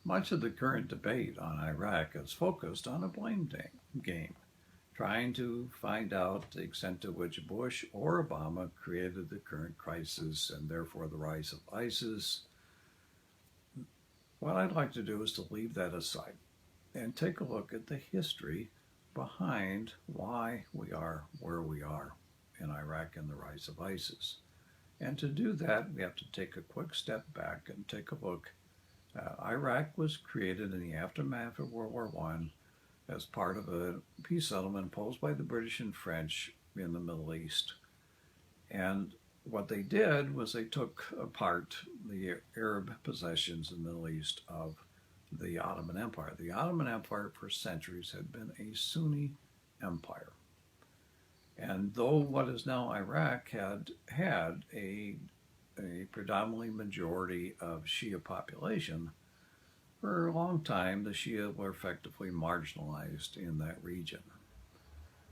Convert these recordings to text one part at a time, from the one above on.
Much of the current debate on Iraq is focused on a game, trying to find out the extent to which Bush or Obama created the current crisis and therefore the rise of ISIS. What I'd like to do is to leave that aside and take a look at the history behind why we are where we are in Iraq and the rise of ISIS. And to do that, we have to take a quick step back and take a look. Iraq was created in the aftermath of World War I as part of a peace settlement imposed by the British and French in the Middle East. And what they did was they took apart the Arab possessions in the Middle East of the Ottoman Empire. The Ottoman Empire for centuries had been a Sunni empire. And though what is now Iraq had a predominantly majority of Shia population, for a long time the Shia were effectively marginalized in that region.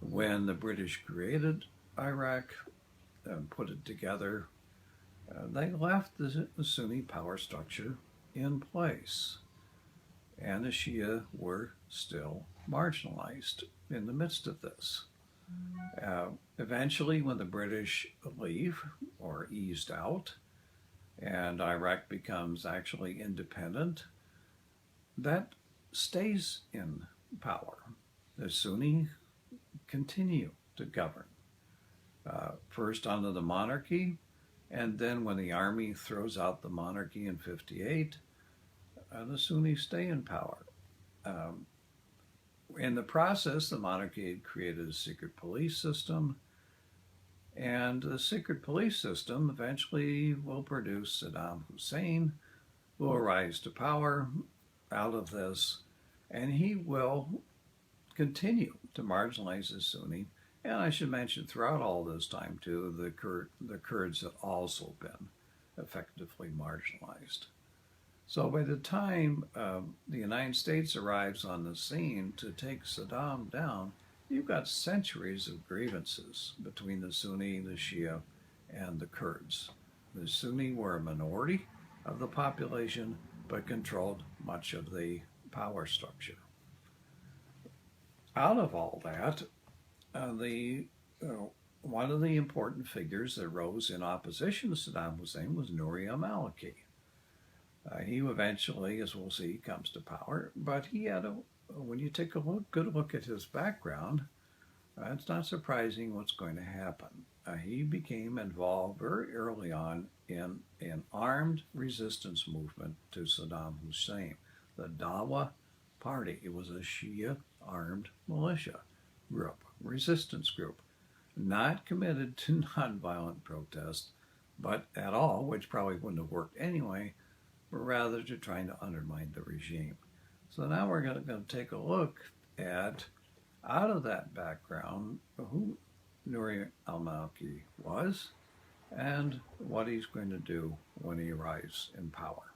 When the British created Iraq and put it together, they left the Sunni power structure in place. And the Shia were still marginalized in the midst of this. Eventually, when the British leave or eased out and Iraq becomes actually independent, that stays in power. The Sunni continue to govern, first under the monarchy, and then when the army throws out the monarchy in 58, the Sunnis stay in power. Um, in the process, the monarchy had created a secret police system, and the secret police system eventually will produce Saddam Hussein, who will rise to power out of this, and he will continue to marginalize the Sunni. And I should mention throughout all this time, too, the Kurds have also been effectively marginalized. So by the time the United States arrives on the scene to take Saddam down, you've got centuries of grievances between the Sunni, the Shia, and the Kurds. The Sunni were a minority of the population, but controlled much of the power structure. Out of all that, the one of the important figures that rose in opposition to Saddam Hussein was Nouri al-Maliki. He eventually, as we'll see, comes to power, but he had when you take a good look at his background, it's not surprising what's going to happen. He became involved very early on in an armed resistance movement to Saddam Hussein, the Dawa Party. It was a Shia armed militia group, resistance group, not committed to nonviolent protest, but at all, which probably wouldn't have worked anyway, but rather to trying to undermine the regime. So now we're going to take a look at, out of that background, who Nouri al-Maliki was and what he's going to do when he arrives in power.